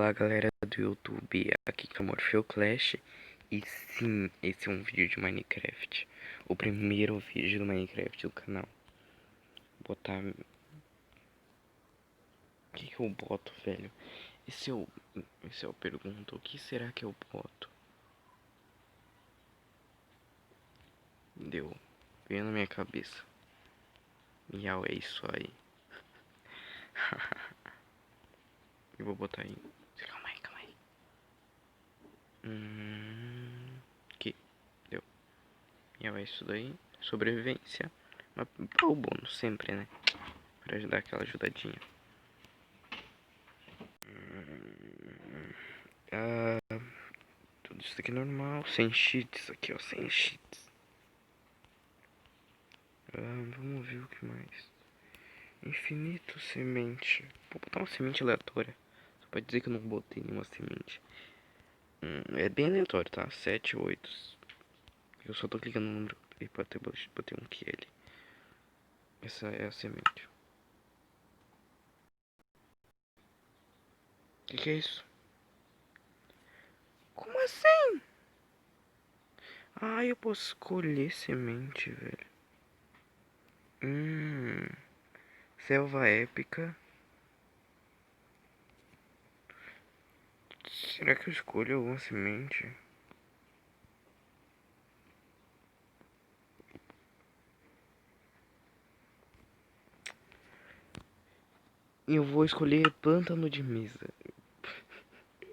Olá galera do YouTube, aqui que é o Morpheu Clash. E sim, esse é um vídeo de Minecraft. O primeiro vídeo do Minecraft do canal. Vou botar... O que eu boto, velho? Esse eu pergunto, o que será que eu boto? Veio na minha cabeça. Miau, é isso aí. Eu vou botar aí. Calma aí. Que? Deu. Miau, é isso daí. Sobrevivência. Mas o bônus sempre, né? Pra ajudar aquela ajudadinha. Tudo isso aqui é normal. 100 cheats aqui, ó. 100 cheats. Vamos ver o que mais. Infinito semente. Vou botar uma semente aleatória. Só pra dizer que eu não botei nenhuma semente. É bem aleatório, tá? 7, 8. Eu só tô clicando no número e botei um QL. Essa é a semente. Que é isso? Como assim? Ah, eu posso escolher semente, velho. Selva épica. Será que eu escolho alguma semente? Eu vou escolher pântano de mesa.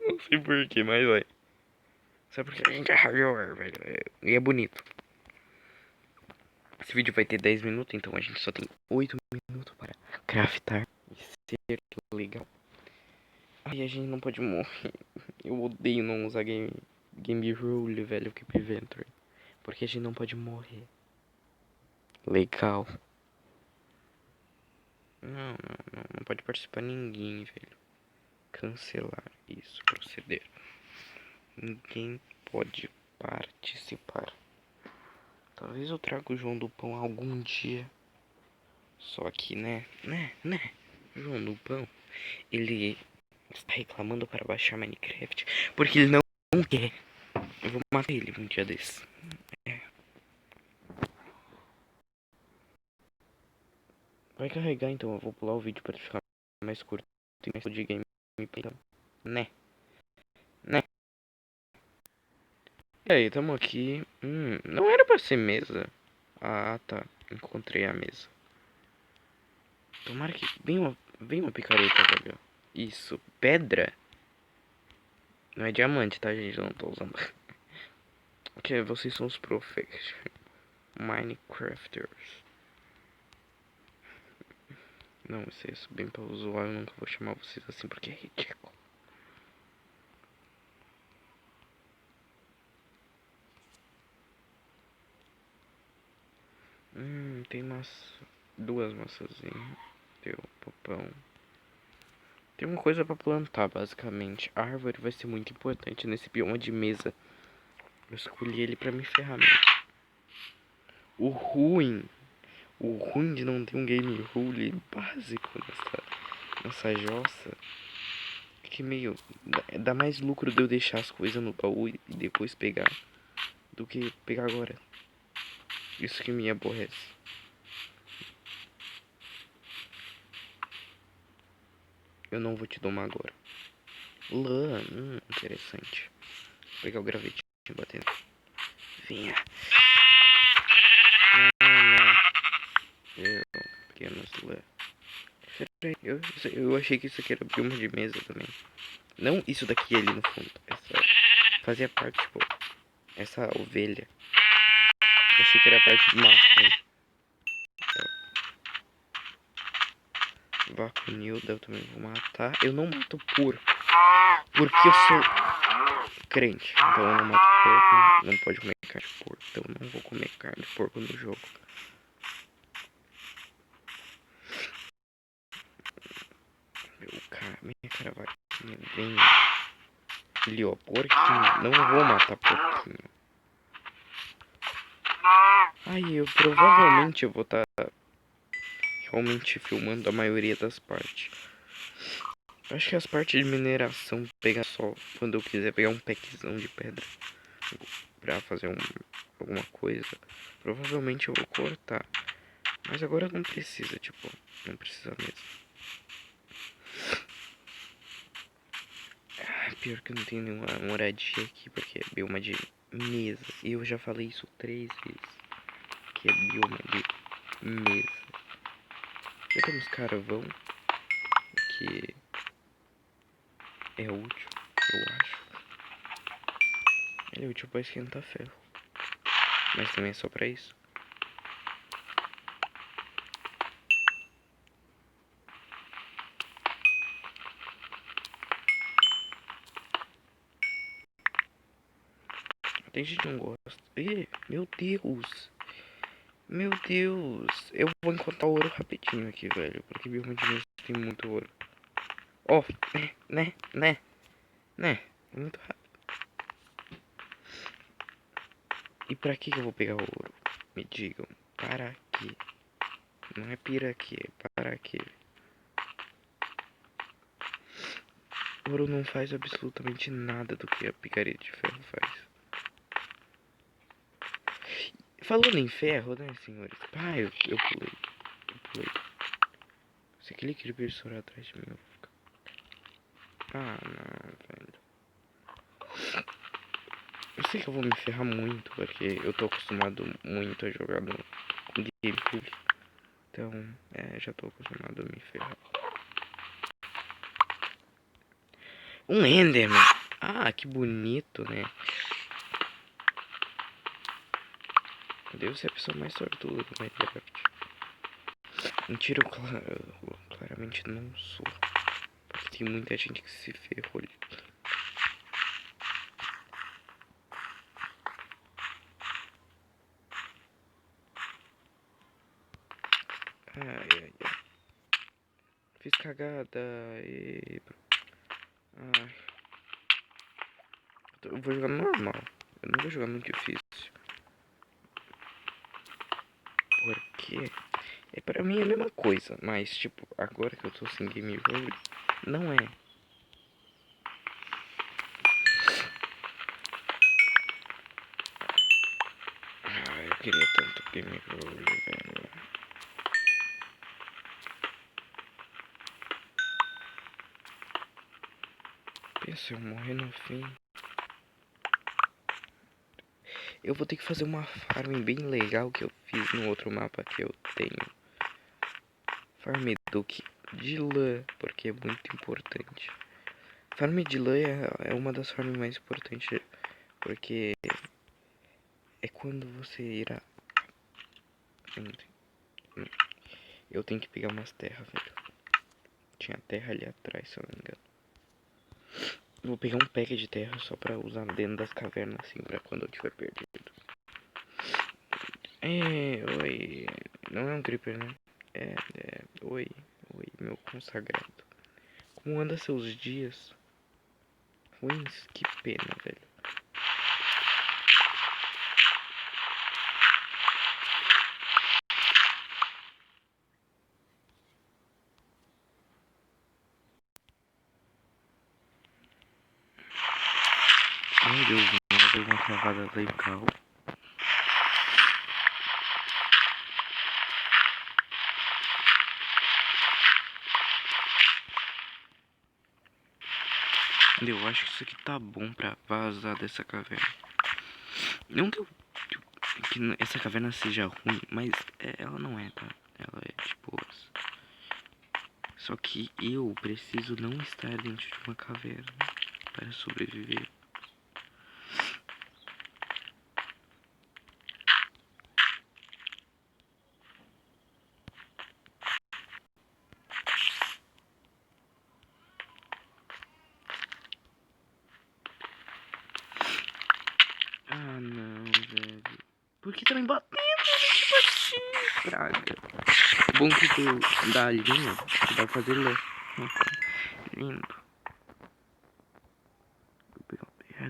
Não sei porquê, mas vai. Sabe por que a gente é hardware, velho? E é bonito. Esse vídeo vai ter 10 minutos, então a gente só tem 8 minutos para craftar e ser legal. Ai, a gente não pode morrer. Eu odeio não usar game rule, velho, que Inventory. Porque a gente não pode morrer. Legal. Não pode participar ninguém, velho. Cancelar. Isso, proceder. Ninguém pode participar. Talvez eu traga o João do Pão algum dia. Só que, né? João do Pão, ele está reclamando para baixar Minecraft porque ele não quer. Eu vou matar ele um dia desses. Vai carregar então, eu vou pular o vídeo para ficar mais curto e mais de gameplay. Então, né? E aí, tamo aqui. Não era pra ser mesa. Ah, tá. Encontrei a mesa. Tomara que... Vem uma picareta, velho. Isso. Pedra? Não é diamante, tá, gente? Eu não tô usando. Ok, vocês são os profes. Minecrafters. Não, isso é bem pra usuário. Eu nunca vou chamar vocês assim porque é ridículo. Tem duas maçãzinhas. Deu popão. Tem uma coisa pra plantar, basicamente. A árvore vai ser muito importante nesse bioma de mesa. Eu escolhi ele pra me ferrar mesmo. O ruim de não ter um game rule básico nessa jossa é que meio dá mais lucro de eu deixar as coisas no baú e depois pegar do que pegar agora. Isso que me aborrece. Eu não vou te domar agora. Lã, interessante. Vou pegar o gravetinho e bater. Vinha. Não. Pequenos lã. Eu achei que isso aqui era bioma de mesa também. Não isso daqui ali no fundo. Essa fazia parte, tipo, essa ovelha. Eu achei que era parte do mato, né? Vacunilda eu também vou matar. Eu não mato porco. Porque eu sou crente. Então eu não mato porco. Não pode comer carne de porco. Então eu não vou comer carne de porco no jogo. Minha caravaquinha vem. Ali, ó, porquinho. Não vou matar porquinho. Ai, eu provavelmente vou estar realmente filmando a maioria das partes. Eu acho que as partes de mineração pegar só quando eu quiser pegar um packzão de pedra pra fazer alguma coisa. Provavelmente eu vou cortar. Mas agora não precisa, tipo, não precisa mesmo. Pior que eu não tenho nenhuma moradia aqui, porque é bioma de mesa. E eu já falei isso 3 vezes. Que é bioma de mesa. Já temos carvão, que é útil, eu acho. Ele é útil pra esquentar ferro. Mas também é só pra isso. Tem gente que não gosta. Ih, meu Deus. Meu Deus. Eu vou encontrar ouro rapidinho aqui, velho. Porque bioma de mesa tem muito ouro. Ó, né. É muito rápido. E pra que eu vou pegar ouro? Me digam. Para quê? Não é pira aqui, é para quê? Ouro não faz absolutamente nada do que a picareta de ferro faz. Falando em ferro, né, senhores? Ah, eu pulei. Eu pulei. Se aquele creeper estourar atrás de mim, eu vou ficar... Ah, não, velho. Eu sei que eu vou me ferrar muito, porque eu tô acostumado muito a jogar no GameCube. Então, já tô acostumado a me ferrar. Um Enderman! Ah, que bonito, né? Eu devo ser a pessoa mais sortuda do Minecraft. Mentira, eu claramente não sou. Porque tem muita gente que se ferrou ali. Ai, ai, ai. Fiz cagada. E... Ai. Eu vou jogar normal. Eu não vou jogar muito difícil. Porque pra mim é a mesma coisa. Mas, tipo, agora que eu tô sem game roll, não é. Ah, eu queria tanto game roll, velho. Pensa eu morrer no fim. Eu vou ter que fazer uma farm bem legal que eu fiz no outro mapa que eu tenho. Farm Duke de lã, porque é muito importante. Farm de lã é uma das farms mais importantes, porque é quando você irá... Eu tenho que pegar umas terras, velho. Tinha terra ali atrás, se eu não me engano. Vou pegar um pack de terra só pra usar dentro das cavernas, assim, pra quando eu tiver perdido. Oi. Não é um creeper, né? Oi, meu consagrado. Como anda seus dias? Ruins? Que pena, velho. Meu Deus, deu uma travada legal. Eu acho que isso aqui tá bom pra vazar dessa caverna. Não que essa caverna seja ruim, mas ela não é, tá? Ela é de boas. Só que eu preciso não estar dentro de uma caverna para sobreviver. Ah, não, velho. Por que tá me batendo? Praga. Bom que tu dá a linha, tu dá pra fazer lã. Lindo.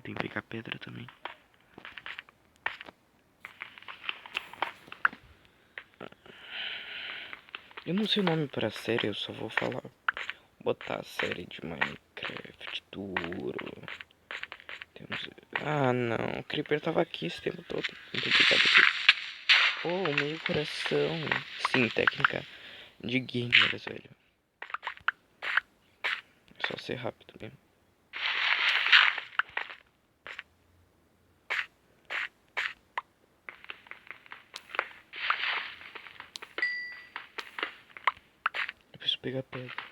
Tem que pegar pedra também. Eu não sei o nome pra série, eu só vou falar botar a série de Minecraft duro. Temos... Ah, não. O Creeper tava aqui esse tempo todo. Muito obrigado aqui. Oh, meio coração. Sim, técnica de gamers, velho. É só ser rápido mesmo. Eu preciso pegar pedra.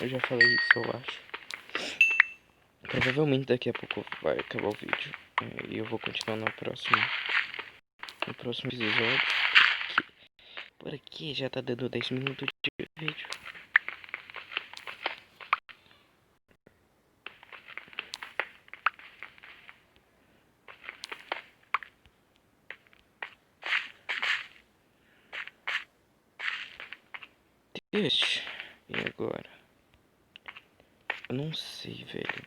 Eu já falei isso, eu acho. Provavelmente daqui a pouco vai acabar o vídeo. E eu vou continuar no próximo episódio. Por aqui já tá dando 10 minutos de vídeo. Deixa. E agora? Eu não sei, velho.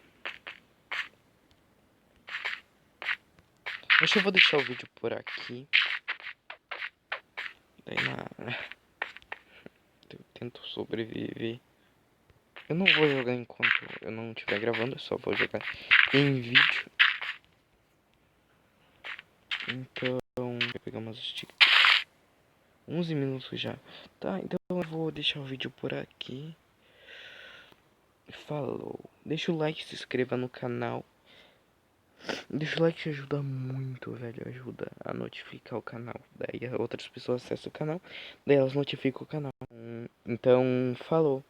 Acho que eu vou deixar o vídeo por aqui. Daí eu tento sobreviver. Eu não vou jogar enquanto eu não estiver gravando, eu só vou jogar em vídeo. Então, vou pegar umas sticks. 11 minutos já. Tá, então eu vou deixar o vídeo por aqui. Falou. Deixa o like, se inscreva no canal. Deixa o like que ajuda muito, velho. Ajuda a notificar o canal. Daí outras pessoas acessam o canal. Daí elas notificam o canal. Então, falou.